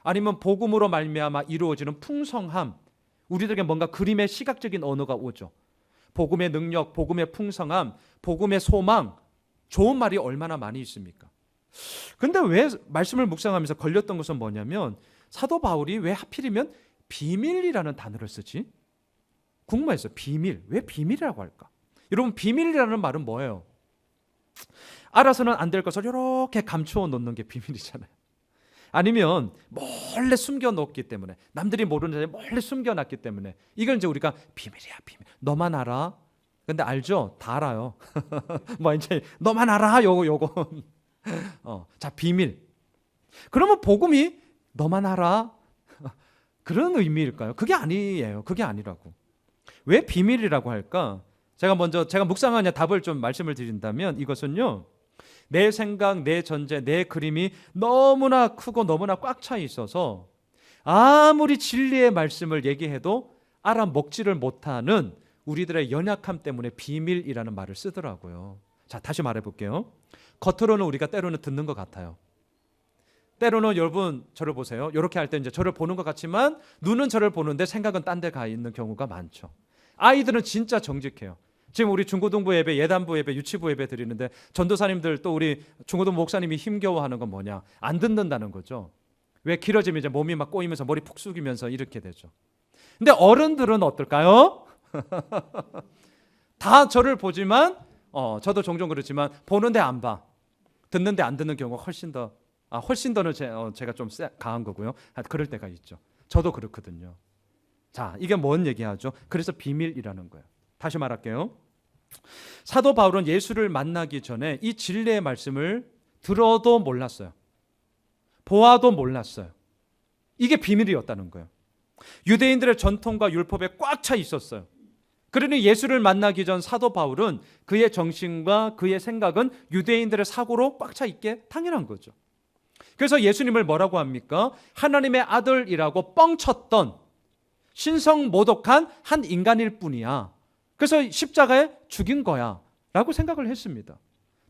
아니면 복음으로 말미암아 이루어지는 풍성함, 우리들에게 뭔가 그림의 시각적인 언어가 오죠. 복음의 능력, 복음의 풍성함, 복음의 소망, 좋은 말이 얼마나 많이 있습니까? 근데 왜 말씀을 묵상하면서 걸렸던 것은 뭐냐면 사도 바울이 왜 하필이면 비밀이라는 단어를 쓰지? 궁금했어요. 비밀. 왜 비밀이라고 할까? 여러분, 비밀이라는 말은 뭐예요? 알아서는 안 될 것을 이렇게 감추어 놓는 게 비밀이잖아요. 아니면 몰래 숨겨 놓기 때문에, 남들이 모르는 자리에 몰래 숨겨 놨기 때문에 이걸 이제 우리가 비밀이야, 비밀. 너만 알아. 근데 알죠? 다 알아요. 뭐 이제 너만 알아. 요거. 자, 비밀. 그러면 복음이 너만 알아. 그런 의미일까요? 그게 아니에요. 그게 아니라고. 왜 비밀이라고 할까? 제가 묵상하냐 답을 좀 말씀을 드린다면, 이것은요, 내 생각, 내 전제, 내 그림이 너무나 크고 너무나 꽉 차 있어서 아무리 진리의 말씀을 얘기해도 알아먹지를 못하는 우리들의 연약함 때문에 비밀이라는 말을 쓰더라고요. 자, 다시 말해볼게요. 겉으로는 우리가 때로는 듣는 것 같아요. 때로는 여러분 저를 보세요. 이렇게 할 때 이제 저를 보는 것 같지만 눈은 저를 보는데 생각은 딴 데 가 있는 경우가 많죠. 아이들은 진짜 정직해요. 지금 우리 중고등부 예배, 예단부 예배, 유치부 예배 드리는데 전도사님들 또 우리 중고등부 목사님이 힘겨워하는 건 뭐냐? 안 듣는다는 거죠. 왜? 길어지면 이제 몸이 막 꼬이면서 머리 푹 숙이면서 이렇게 되죠. 근데 어른들은 어떨까요? 다 저를 보지만 저도 종종 그렇지만 보는데 안 봐. 듣는데 안 듣는 경우가 훨씬 더는 제가 좀 강한 거고요. 그럴 때가 있죠. 저도 그렇거든요. 자, 이게 뭔 얘기하죠? 그래서 비밀이라는 거예요. 다시 말할게요. 사도 바울은 예수를 만나기 전에 이 진리의 말씀을 들어도 몰랐어요. 보아도 몰랐어요. 이게 비밀이었다는 거예요. 유대인들의 전통과 율법에 꽉 차 있었어요. 그러니 예수를 만나기 전 사도 바울은 그의 정신과 그의 생각은 유대인들의 사고로 꽉 차 있게 당연한 거죠. 그래서 예수님을 뭐라고 합니까? 하나님의 아들이라고 뻥쳤던 신성모독한 한 인간일 뿐이야. 그래서 십자가에 죽인 거야 라고 생각을 했습니다.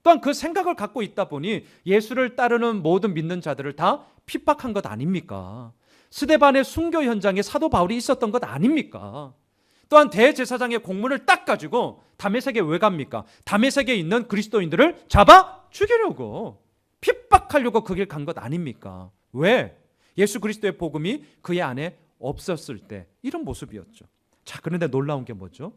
또한 그 생각을 갖고 있다 보니 예수를 따르는 모든 믿는 자들을 다 핍박한 것 아닙니까? 스데반의 순교 현장에 사도 바울이 있었던 것 아닙니까? 또한 대제사장의 공문을 딱 가지고 다메섹에 왜 갑니까? 다메섹에 있는 그리스도인들을 잡아 죽이려고, 핍박하려고 그 길 간 것 아닙니까? 왜? 예수 그리스도의 복음이 그의 안에 없었을 때 이런 모습이었죠. 자, 그런데 놀라운 게 뭐죠?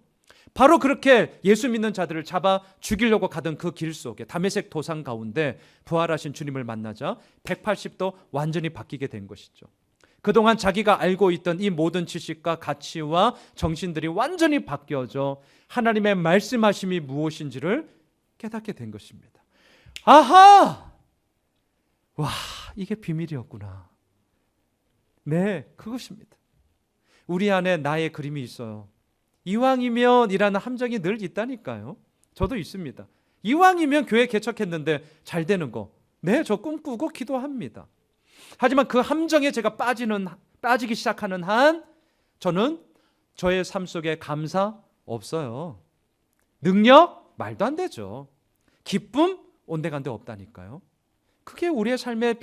바로 그렇게 예수 믿는 자들을 잡아 죽이려고 가던 그 길 속에 다메섹 도상 가운데 부활하신 주님을 만나자 180도 완전히 바뀌게 된 것이죠. 그동안 자기가 알고 있던 이 모든 지식과 가치와 정신들이 완전히 바뀌어져 하나님의 말씀하심이 무엇인지를 깨닫게 된 것입니다. 아하! 와, 이게 비밀이었구나. 네, 그것입니다. 우리 안에 나의 그림이 있어요. 이왕이면 이라는 함정이 늘 있다니까요. 저도 있습니다. 이왕이면 교회 개척했는데 잘 되는 거, 네, 저 꿈꾸고 기도합니다. 하지만 그 함정에 제가 빠지기 시작하는 한 저는 저의 삶 속에 감사 없어요. 능력? 말도 안 되죠. 기쁨? 온데간데 없다니까요. 그게 우리의 삶에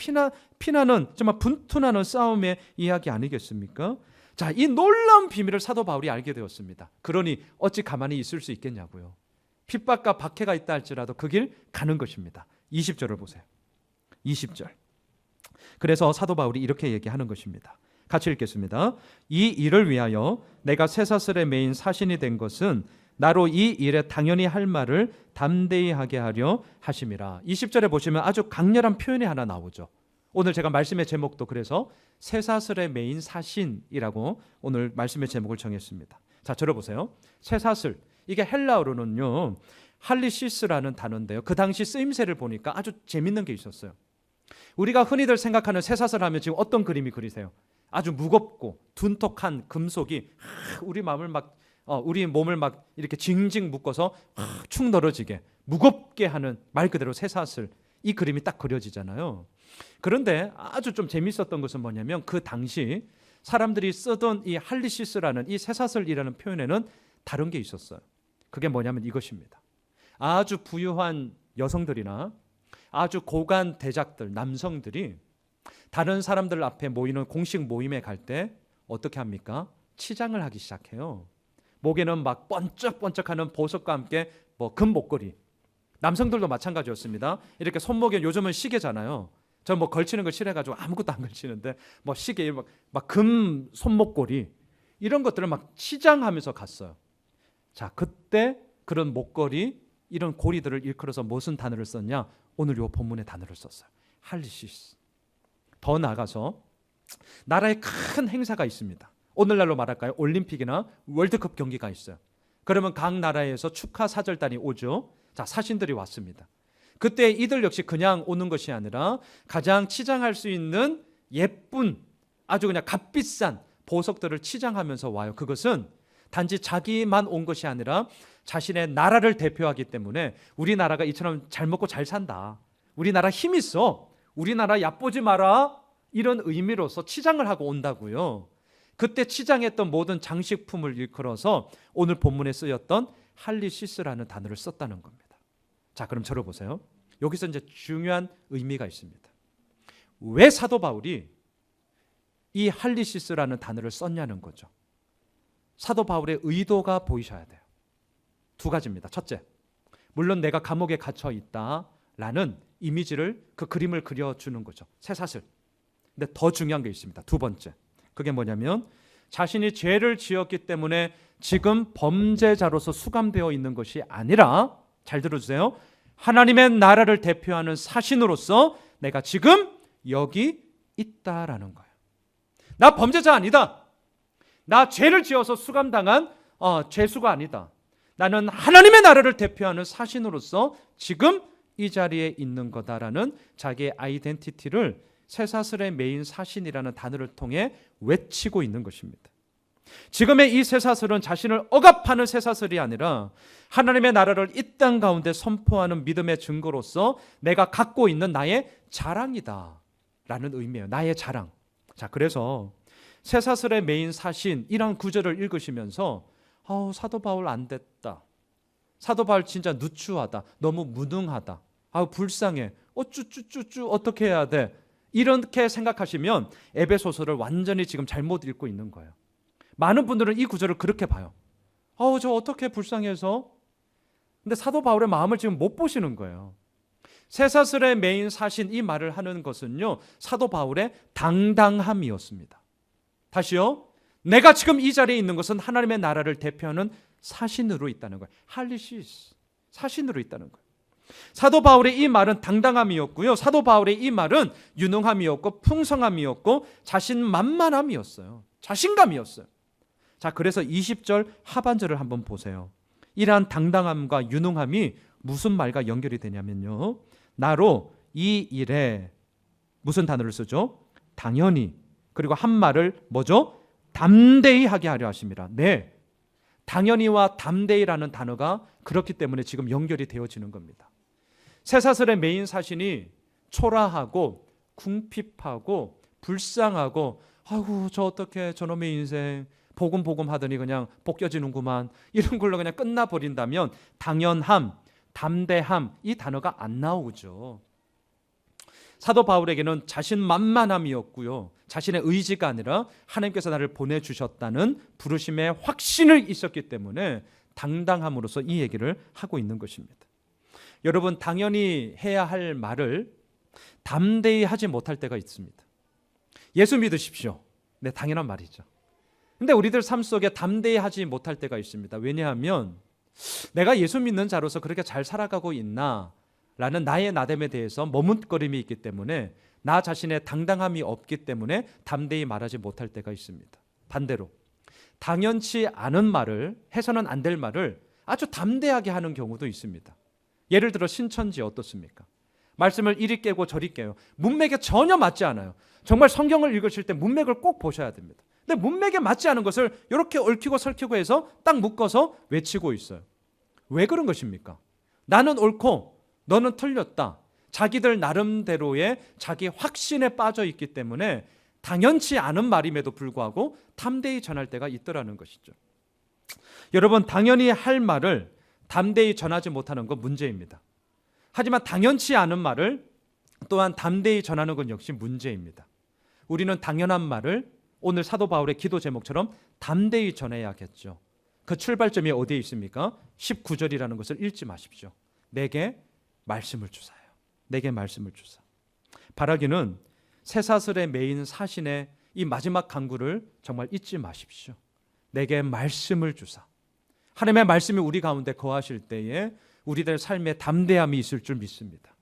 피나는 정말 분투나는 싸움의 이야기 아니겠습니까? 자, 이 놀라운 비밀을 사도 바울이 알게 되었습니다. 그러니 어찌 가만히 있을 수 있겠냐고요. 핍박과 박해가 있다 할지라도 그 길 가는 것입니다. 20절을 보세요. 20절. 그래서 사도 바울이 이렇게 얘기하는 것입니다. 같이 읽겠습니다. 이 일을 위하여 내가 쇠사슬에 매인 사신이 된 것은 나로 이 일에 당연히 할 말을 담대히 하게 하려 하심이라. 20절에 보시면 아주 강렬한 표현이 하나 나오죠. 오늘 제가 말씀의 제목도 그래서 쇠사슬에 매인 사신이라고 오늘 말씀의 제목을 정했습니다. 자, 들어보세요. 쇠사슬, 이게 헬라어로는요 할리시스라는 단어인데요, 그 당시 쓰임새를 보니까 아주 재밌는 게 있었어요. 우리가 흔히들 생각하는 쇠사슬 하면 지금 어떤 그림이 그리세요? 아주 무겁고 둔톡한 금속이 우리 몸을 막 이렇게 징징 묶어서 축 늘어지게 무겁게 하는, 말 그대로 쇠사슬, 이 그림이 딱 그려지잖아요. 그런데 아주 좀 재밌었던 것은 뭐냐면 그 당시 사람들이 쓰던 이 할리시스라는 이 쇠사슬이라는 표현에는 다른 게 있었어요. 그게 뭐냐면 이것입니다. 아주 부유한 여성들이나 아주 고관 대작들, 남성들이 다른 사람들 앞에 모이는 공식 모임에 갈 때 어떻게 합니까? 치장을 하기 시작해요. 목에는 막 번쩍번쩍하는 보석과 함께 금 목걸이. 남성들도 마찬가지였습니다. 이렇게 손목에, 요즘은 시계잖아요. 저 걸치는 걸 싫어해가지고 아무것도 안 걸치는데 시계 막 금 손목걸이, 이런 것들을 막 치장하면서 갔어요. 자, 그때 그런 목걸이, 이런 고리들을 일컬어서 무슨 단어를 썼냐? 오늘 요 본문의 단어를 썼어요. 할리시스. 더 나아가서 나라에 큰 행사가 있습니다. 오늘날로 말할까요? 올림픽이나 월드컵 경기가 있어요. 그러면 각 나라에서 축하 사절단이 오죠. 자, 사신들이 왔습니다. 그때 이들 역시 그냥 오는 것이 아니라 가장 치장할 수 있는 예쁜, 아주 그냥 값비싼 보석들을 치장하면서 와요. 그것은 단지 자기만 온 것이 아니라 자신의 나라를 대표하기 때문에 우리나라가 이처럼 잘 먹고 잘 산다, 우리나라 힘 있어, 우리나라 얕보지 마라, 이런 의미로서 치장을 하고 온다고요. 그때 치장했던 모든 장식품을 일컬어서 오늘 본문에 쓰였던 할리시스라는 단어를 썼다는 겁니다. 자, 그럼 저를 보세요. 여기서 이제 중요한 의미가 있습니다. 왜 사도 바울이 이 할리시스라는 단어를 썼냐는 거죠. 사도 바울의 의도가 보이셔야 돼요. 두 가지입니다. 첫째, 물론 내가 감옥에 갇혀 있다라는 이미지를, 그 그림을 그려주는 거죠. 쇠사슬. 근데 더 중요한 게 있습니다. 두 번째, 그게 뭐냐면 자신이 죄를 지었기 때문에 지금 범죄자로서 수감되어 있는 것이 아니라, 잘 들어주세요, 하나님의 나라를 대표하는 사신으로서 내가 지금 여기 있다라는 거예요. 나 범죄자 아니다. 나 죄를 지어서 수감당한 죄수가 아니다. 나는 하나님의 나라를 대표하는 사신으로서 지금 이 자리에 있는 거다라는 자기의 아이덴티티를 쇠사슬의 메인 사신이라는 단어를 통해 외치고 있는 것입니다. 지금의 이 쇠사슬은 자신을 억압하는 쇠사슬이 아니라 하나님의 나라를 이 땅 가운데 선포하는 믿음의 증거로서 내가 갖고 있는 나의 자랑이다 라는 의미예요. 나의 자랑. 자, 그래서 쇠사슬의 메인 사신이란 구절을 읽으시면서 사도 바울 안 됐다, 사도 바울 진짜 누추하다, 너무 무능하다, 불쌍해, 쭈쭈쭈쭈 어떻게 해야 돼, 이렇게 생각하시면 에베소서를 완전히 지금 잘못 읽고 있는 거예요. 많은 분들은 이 구절을 그렇게 봐요. 저 어떻게 불쌍해서. 근데 사도 바울의 마음을 지금 못 보시는 거예요. 쇠사슬의 메인 사신, 이 말을 하는 것은요, 사도 바울의 당당함이었습니다. 다시요, 내가 지금 이 자리에 있는 것은 하나님의 나라를 대표하는 사신으로 있다는 거예요. 할리시스, 사신으로 있다는 거예요. 사도 바울의 이 말은 당당함이었고요, 사도 바울의 이 말은 유능함이었고 풍성함이었고 자신만만함이었어요. 자신감이었어요. 자, 그래서 20절 하반절을 한번 보세요. 이러한 당당함과 유능함이 무슨 말과 연결이 되냐면요, 나로 이 일에 무슨 단어를 쓰죠? 당연히. 그리고 한 말을 뭐죠? 담대히 하게 하려 하심이라. 네, 당연히와 담대히라는 단어가 그렇기 때문에 지금 연결이 되어지는 겁니다. 쇠사슬의 메인 사신이 초라하고 궁핍하고 불쌍하고, 아이고 저 어떻게 저놈의 인생 보금 하더니 그냥 벗겨지는구만, 이런 걸로 그냥 끝나버린다면 당연함, 담대함, 이 단어가 안 나오죠. 사도 바울에게는 자신만만함이었고요, 자신의 의지가 아니라 하나님께서 나를 보내주셨다는 부르심의 확신을 있었기 때문에 당당함으로써 이 얘기를 하고 있는 것입니다. 여러분, 당연히 해야 할 말을 담대히 하지 못할 때가 있습니다. 예수 믿으십시오. 네, 당연한 말이죠. 근데 우리들 삶 속에 담대히 하지 못할 때가 있습니다. 왜냐하면 내가 예수 믿는 자로서 그렇게 잘 살아가고 있나 라는 나의 나됨에 대해서 머뭇거림이 있기 때문에, 나 자신의 당당함이 없기 때문에 담대히 말하지 못할 때가 있습니다. 반대로 당연치 않은 말을, 해서는 안 될 말을 아주 담대하게 하는 경우도 있습니다. 예를 들어 신천지 어떻습니까? 말씀을 이리 깨고 저리 깨요. 문맥에 전혀 맞지 않아요. 정말 성경을 읽으실 때 문맥을 꼭 보셔야 됩니다. 근데 문맥에 맞지 않은 것을 이렇게 얽히고 설키고 해서 딱 묶어서 외치고 있어요. 왜 그런 것입니까? 나는 옳고 너는 틀렸다, 자기들 나름대로의 자기 확신에 빠져 있기 때문에 당연치 않은 말임에도 불구하고 담대히 전할 때가 있더라는 것이죠. 여러분, 당연히 할 말을 담대히 전하지 못하는 건 문제입니다. 하지만 당연치 않은 말을 또한 담대히 전하는 건 역시 문제입니다. 우리는 당연한 말을 오늘 사도 바울의 기도 제목처럼 담대히 전해야겠죠. 그 출발점이 어디에 있습니까? 19절이라는 것을 읽지 마십시오. 내게 말씀을 주사요. 내게 말씀을 주사. 바라기는 쇠사슬의 메인 사신의 이 마지막 간구를 정말 잊지 마십시오. 내게 말씀을 주사. 하나님의 말씀이 우리 가운데 거하실 때에 우리들 삶에 담대함이 있을 줄 믿습니다.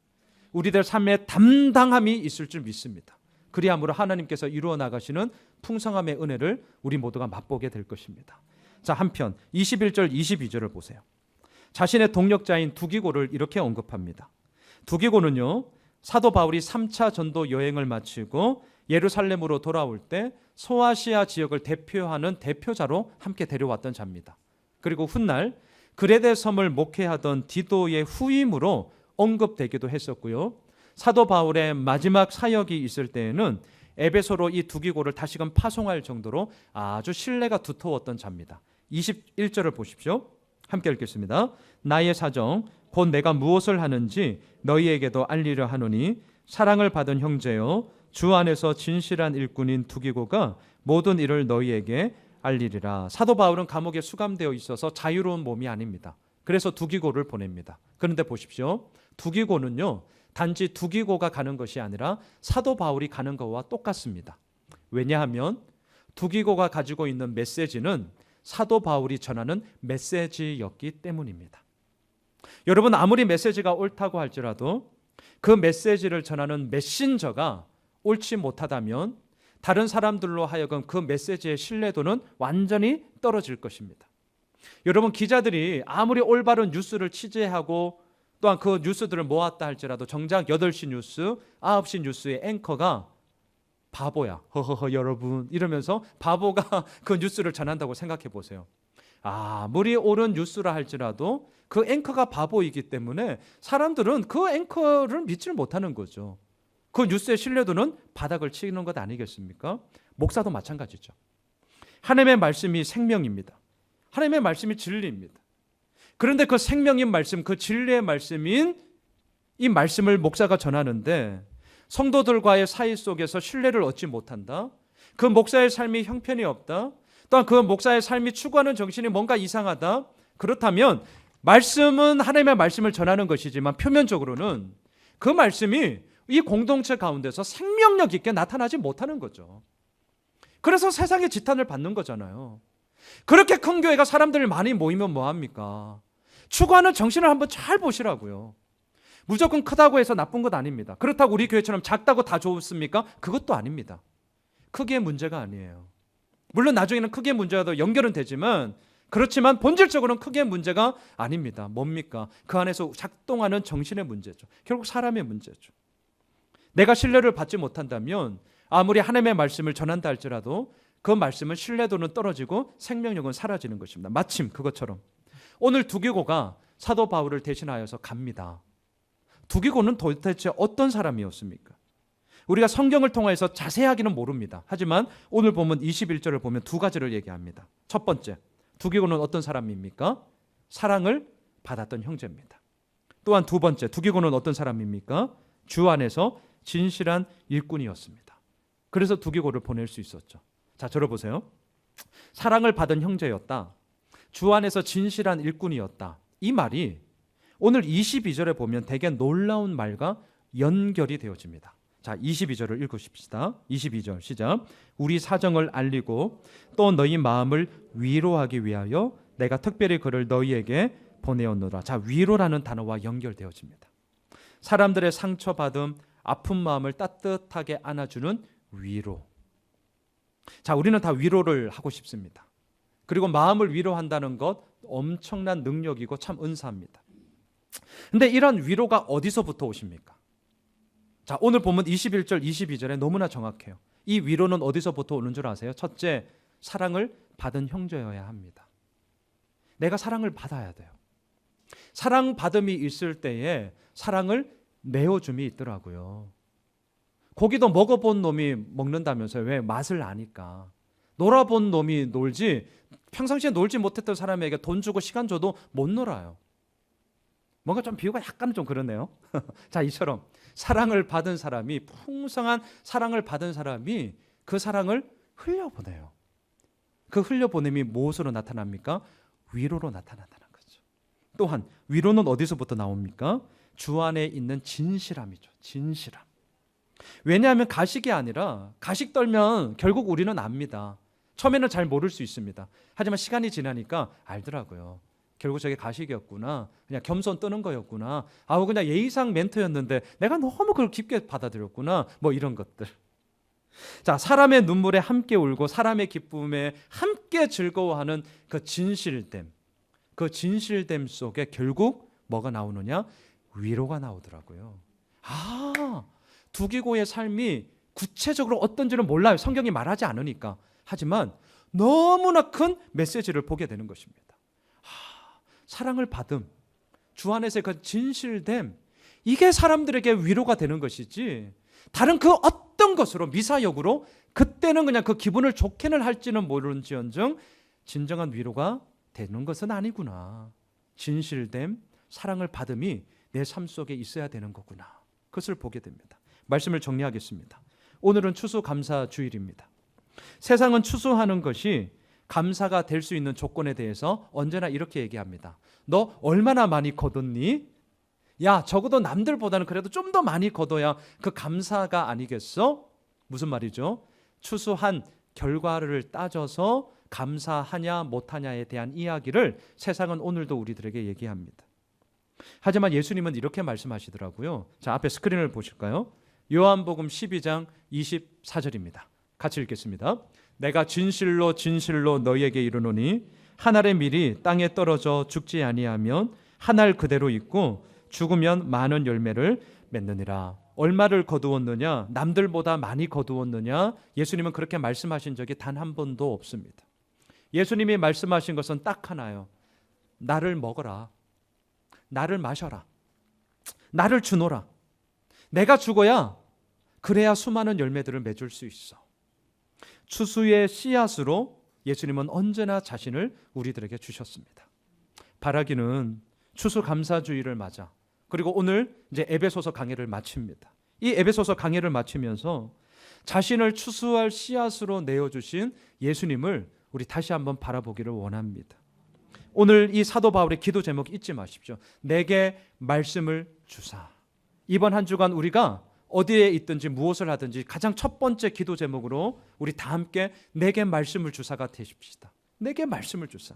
우리들 삶에 담당함이 있을 줄 믿습니다. 그리함으로 하나님께서 이루어 나가시는 풍성함의 은혜를 우리 모두가 맛보게 될 것입니다. 자, 한편 21절 22절을 보세요. 자신의 동력자인 두기고를 이렇게 언급합니다. 두기고는요, 사도 바울이 3차 전도 여행을 마치고 예루살렘으로 돌아올 때 소아시아 지역을 대표하는 대표자로 함께 데려왔던 자입니다. 그리고 훗날 그레데 섬을 목회하던 디도의 후임으로 언급되기도 했었고요. 사도 바울의 마지막 사역이 있을 때에는 에베소로 이 두기고를 다시금 파송할 정도로 아주 신뢰가 두터웠던 자입니다. 21절을 보십시오. 함께 읽겠습니다. 나의 사정 곧 내가 무엇을 하는지 너희에게도 알리려 하노니 사랑을 받은 형제여 주 안에서 진실한 일꾼인 두기고가 모든 일을 너희에게 알리리라. 사도 바울은 감옥에 수감되어 있어서 자유로운 몸이 아닙니다. 그래서 두기고를 보냅니다. 그런데 보십시오. 두기고는요, 단지 두기고가 가는 것이 아니라 사도 바울이 가는 것과 똑같습니다. 왜냐하면 두기고가 가지고 있는 메시지는 사도 바울이 전하는 메시지였기 때문입니다. 여러분, 아무리 메시지가 옳다고 할지라도 그 메시지를 전하는 메신저가 옳지 못하다면 다른 사람들로 하여금 그 메시지의 신뢰도는 완전히 떨어질 것입니다. 여러분, 기자들이 아무리 올바른 뉴스를 취재하고 또한 그 뉴스들을 모았다 할지라도 정작 8시 뉴스, 9시 뉴스의 앵커가 바보야, 허허허 여러분 이러면서 바보가 그 뉴스를 전한다고 생각해 보세요. 아무리 옳은 뉴스라 할지라도 그 앵커가 바보이기 때문에 사람들은 그 앵커를 믿지를 못하는 거죠. 그 뉴스의 신뢰도는 바닥을 치는 것 아니겠습니까? 목사도 마찬가지죠. 하나님의 말씀이 생명입니다. 하나님의 말씀이 진리입니다. 그런데 그 생명인 말씀, 그 진리의 말씀인 이 말씀을 목사가 전하는데 성도들과의 사이 속에서 신뢰를 얻지 못한다. 그 목사의 삶이 형편이 없다. 또한 그 목사의 삶이 추구하는 정신이 뭔가 이상하다. 그렇다면 말씀은 하나님의 말씀을 전하는 것이지만 표면적으로는 그 말씀이 이 공동체 가운데서 생명력 있게 나타나지 못하는 거죠. 그래서 세상의 지탄을 받는 거잖아요. 그렇게 큰 교회가 사람들이 많이 모이면 뭐합니까? 추구하는 정신을 한번 잘 보시라고요. 무조건 크다고 해서 나쁜 것 아닙니다. 그렇다고 우리 교회처럼 작다고 다 좋습니까? 그것도 아닙니다. 크기의 문제가 아니에요. 물론 나중에는 크기의 문제와도 연결은 되지만 그렇지만 본질적으로는 크기의 문제가 아닙니다. 뭡니까? 그 안에서 작동하는 정신의 문제죠. 결국 사람의 문제죠. 내가 신뢰를 받지 못한다면 아무리 하나님의 말씀을 전한다 할지라도 그 말씀은 신뢰도는 떨어지고 생명력은 사라지는 것입니다. 마침 그것처럼 오늘 두기고가 사도 바울을 대신하여서 갑니다. 두기고는 도대체 어떤 사람이었습니까? 우리가 성경을 통해서 자세하게는 모릅니다. 하지만 오늘 보면 21절을 보면 두 가지를 얘기합니다. 첫 번째, 두기고는 어떤 사람입니까? 사랑을 받았던 형제입니다. 또한 두 번째, 두기고는 어떤 사람입니까? 주 안에서 진실한 일꾼이었습니다. 그래서 두기고를 보낼 수 있었죠. 자, 들어보세요. 사랑을 받은 형제였다. 주 안에서 진실한 일꾼이었다. 이 말이 오늘 22절에 보면 되게 놀라운 말과 연결이 되어집니다. 자, 22절을 읽으십시다. 22절 시작. 우리 사정을 알리고 또 너희 마음을 위로하기 위하여 내가 특별히 그를 너희에게 보내었노라. 자, 위로라는 단어와 연결되어집니다. 사람들의 상처받음, 아픈 마음을 따뜻하게 안아주는 위로. 자, 우리는 다 위로를 하고 싶습니다. 그리고 마음을 위로한다는 것 엄청난 능력이고 참 은사입니다. 근데 이런 위로가 어디서부터 오십니까? 자, 오늘 보면 21절, 22절에 너무나 정확해요. 이 위로는 어디서부터 오는 줄 아세요? 첫째, 사랑을 받은 형제여야 합니다. 내가 사랑을 받아야 돼요. 사랑받음이 있을 때에 사랑을 내어줌이 있더라고요. 고기도 먹어본 놈이 먹는다면서요. 왜? 맛을 아니까. 놀아본 놈이 놀지 평상시에 놀지 못했던 사람에게 돈 주고 시간 줘도 못 놀아요. 뭔가 좀 비유가 약간은 좀 그러네요. 자, 이처럼 사랑을 받은 사람이, 풍성한 사랑을 받은 사람이 그 사랑을 흘려보내요. 그 흘려보냄이 무엇으로 나타납니까? 위로로 나타난다는 거죠. 또한 위로는 어디서부터 나옵니까? 주 안에 있는 진실함이죠. 진실함. 왜냐하면 가식이 아니라, 가식 떨면 결국 우리는 압니다. 처음에는 잘 모를 수 있습니다. 하지만 시간이 지나니까 알더라고요. 결국 저게 가식이었구나. 그냥 겸손 뜨는 거였구나. 아우 그냥 예의상 멘트였는데 내가 너무 그걸 깊게 받아들였구나. 뭐 이런 것들. 자, 사람의 눈물에 함께 울고 사람의 기쁨에 함께 즐거워하는 그 진실됨. 그 진실됨 속에 결국 뭐가 나오느냐? 위로가 나오더라고요. 두기고의 삶이 구체적으로 어떤지는 몰라요. 성경이 말하지 않으니까. 하지만 너무나 큰 메시지를 보게 되는 것입니다. 사랑을 받음, 주 안에서의 그 진실됨, 이게 사람들에게 위로가 되는 것이지 다른 그 어떤 것으로 미사역으로 그때는 그냥 그 기분을 좋게는 할지는 모르는지언정 진정한 위로가 되는 것은 아니구나. 진실됨, 사랑을 받음이 내 삶 속에 있어야 되는 거구나. 그것을 보게 됩니다. 말씀을 정리하겠습니다. 오늘은 추수감사주일입니다. 세상은 추수하는 것이 감사가 될 수 있는 조건에 대해서 언제나 이렇게 얘기합니다. 너 얼마나 많이 거뒀니? 야, 적어도 남들보다는 그래도 좀 더 많이 거둬야 그 감사가 아니겠어? 무슨 말이죠? 추수한 결과를 따져서 감사하냐 못하냐에 대한 이야기를 세상은 오늘도 우리들에게 얘기합니다. 하지만 예수님은 이렇게 말씀하시더라고요. 자, 앞에 스크린을 보실까요? 요한복음 12장 24절입니다. 같이 읽겠습니다. 내가 진실로 진실로 너희에게 이르노니 한 알의 밀이 땅에 떨어져 죽지 아니하면 한 알 그대로 있고 죽으면 많은 열매를 맺느니라. 얼마를 거두었느냐? 남들보다 많이 거두었느냐? 예수님은 그렇게 말씀하신 적이 단 한 번도 없습니다. 예수님이 말씀하신 것은 딱 하나요. 나를 먹어라. 나를 마셔라. 나를 주노라. 내가 죽어야 그래야 수많은 열매들을 맺을 수 있어. 추수의 씨앗으로 예수님은 언제나 자신을 우리들에게 주셨습니다. 바라기는 추수감사주의를 맞아 그리고 오늘 이제 에베소서 강해를 마칩니다. 이 에베소서 강해를 마치면서 자신을 추수할 씨앗으로 내어주신 예수님을 우리 다시 한번 바라보기를 원합니다. 오늘 이 사도 바울의 기도 제목 잊지 마십시오. 내게 말씀을 주사. 이번 한 주간 우리가 어디에 있든지 무엇을 하든지 가장 첫 번째 기도 제목으로 우리 다 함께 내게 말씀을 주사가 되십시다. 내게 말씀을 주사.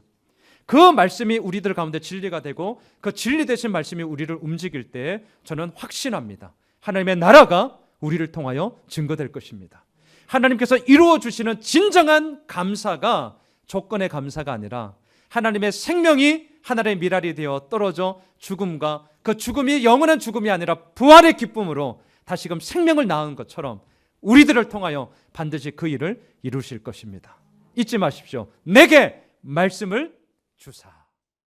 그 말씀이 우리들 가운데 진리가 되고 그 진리 되신 말씀이 우리를 움직일 때 저는 확신합니다. 하나님의 나라가 우리를 통하여 증거될 것입니다. 하나님께서 이루어 주시는 진정한 감사가 조건의 감사가 아니라 하나님의 생명이 하나님의 미랄이 되어 떨어져 죽음과 그 죽음이 영원한 죽음이 아니라 부활의 기쁨으로 다시금 생명을 낳은 것처럼 우리들을 통하여 반드시 그 일을 이루실 것입니다. 잊지 마십시오. 내게 말씀을 주사.